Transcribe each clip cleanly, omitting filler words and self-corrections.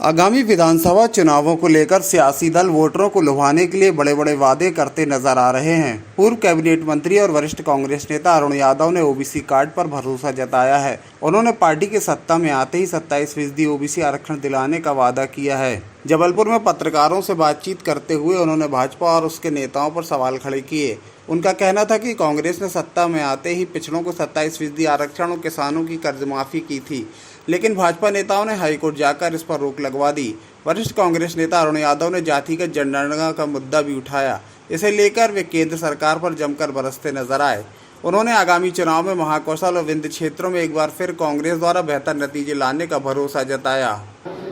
आगामी विधानसभा चुनावों को लेकर सियासी दल वोटरों को लुभाने के लिए बड़े बड़े वादे करते नजर आ रहे हैं। पूर्व कैबिनेट मंत्री और वरिष्ठ कांग्रेस नेता अरुण यादव ने ओबीसी कार्ड पर भरोसा जताया है। उन्होंने पार्टी के सत्ता में आते ही 27% ओबीसी आरक्षण दिलाने का वादा किया है। जबलपुर में पत्रकारों से बातचीत करते हुए उन्होंने भाजपा और उसके नेताओं पर सवाल खड़े किए। उनका कहना था कि कांग्रेस ने सत्ता में आते ही पिछड़ों को 27% आरक्षण और किसानों की कर्ज माफी की थी, लेकिन भाजपा नेताओं ने हाईकोर्ट जाकर इस पर रोक लगवा दी। वरिष्ठ कांग्रेस नेता अरुण यादव ने जातिगत जनगणना का मुद्दा भी उठाया। इसे लेकर वे केंद्र सरकार पर जमकर बरसते नजर आए। उन्होंने आगामी चुनाव में महाकौशल और विंध्य क्षेत्रों में एक बार फिर कांग्रेस द्वारा बेहतर नतीजे लाने का भरोसा जताया।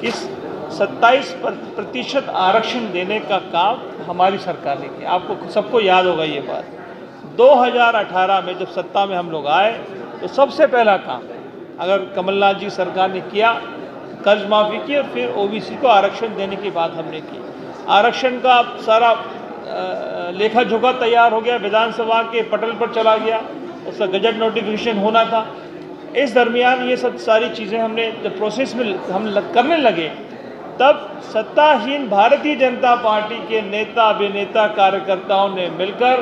इस 27% आरक्षण देने का काम हमारी सरकार ने किया। आपको सबको याद होगा ये बात। 2018 में जब सत्ता में हम लोग आए तो सबसे पहला काम अगर कमलनाथ जी सरकार ने किया, कर्ज माफ़ी की और फिर ओबीसी को आरक्षण देने की बात हमने की। आरक्षण का सारा लेखा जोखा तैयार हो गया, विधानसभा के पटल पर चला गया, उसका गजट नोटिफिकेशन होना था। इस दरमियान ये सब सारी चीज़ें हमने जब प्रोसेस में हम करने लगे, तब सत्ताहीन भारतीय जनता पार्टी के नेता अभिनेता कार्यकर्ताओं ने मिलकर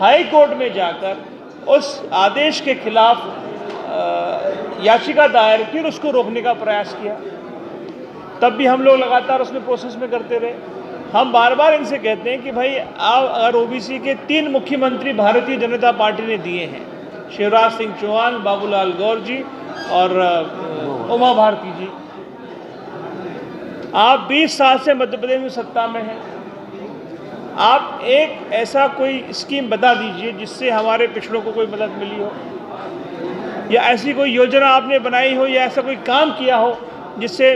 हाई कोर्ट में जाकर उस आदेश के खिलाफ याचिका दायर की और उसको रोकने का प्रयास किया। तब भी हम लोग लगातार उसमें प्रोसेस में करते रहे। हम बार बार इनसे कहते हैं कि भाई आप अगर ओबीसी के 3 मुख्यमंत्री भारतीय जनता पार्टी ने दिए हैं, शिवराज सिंह चौहान, बाबूलाल गौर जी और उमा भारती जी, आप 20 साल से मध्य प्रदेश में सत्ता में हैं। आप एक ऐसा कोई स्कीम बता दीजिए जिससे हमारे पिछड़ों को कोई मदद मिली हो, या ऐसी कोई योजना आपने बनाई हो, या ऐसा कोई काम किया हो जिससे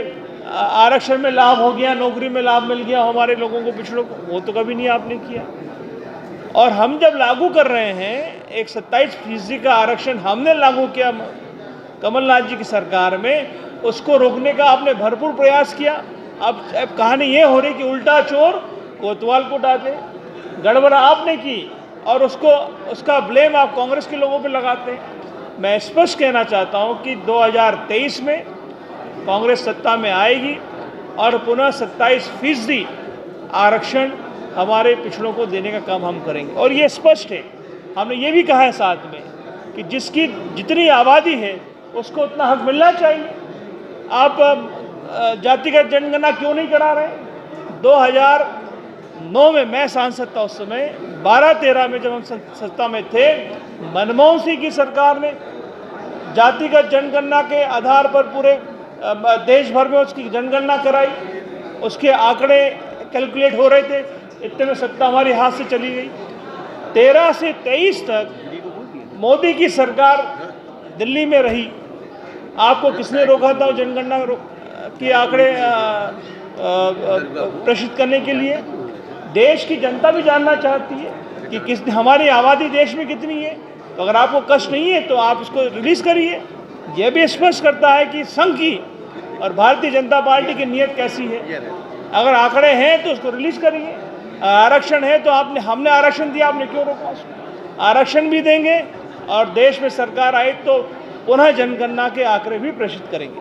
आरक्षण में लाभ हो गया, नौकरी में लाभ मिल गया हो हमारे लोगों को, पिछड़ों को। वो तो कभी नहीं आपने किया। और हम जब लागू कर रहे हैं एक 27% का आरक्षण हमने लागू किया कमलनाथ जी की सरकार में, उसको रोकने का आपने भरपूर प्रयास किया। अब कहानी ये हो रही कि उल्टा चोर कोतवाल को डांटे। गड़बड़ आपने की और उसका ब्लेम आप कांग्रेस के लोगों पर लगाते हैं। मैं स्पष्ट कहना चाहता हूं कि 2023 में कांग्रेस सत्ता में आएगी और पुनः 27% आरक्षण हमारे पिछड़ों को देने का काम हम करेंगे। और ये स्पष्ट है, हमने ये भी कहा है साथ में कि जिसकी जितनी आबादी है उसको उतना हक मिलना चाहिए। आप जातिगत जनगणना क्यों नहीं करा रहे? 2009 में मैं सांसद था, उस समय 12-13 में जब हम सत्ता में थे, मनमोहन सिंह की सरकार ने जातिगत जनगणना के आधार पर पूरे देश भर में उसकी जनगणना कराई। उसके आंकड़े कैलकुलेट हो रहे थे, इतने में सत्ता हमारे हाथ से चली गई। 13 से 23 तक मोदी की सरकार दिल्ली में रही। आपको किसने रोका था जनगणना के आंकड़े प्रेषित करने के लिए? देश की जनता भी जानना चाहती है कि हमारी आबादी देश में कितनी है। तो अगर आपको कष्ट नहीं है तो आप इसको रिलीज करिए। यह भी स्पष्ट करता है कि संघ की और भारतीय जनता पार्टी की नीयत कैसी है। अगर आंकड़े हैं तो उसको रिलीज करिए। आरक्षण है तो हमने आरक्षण दिया, आपने क्यों रोका उसको? आरक्षण भी देंगे और देश में सरकार आए तो पुनः जनगणना के आंकड़े भी प्रेषित करेंगे।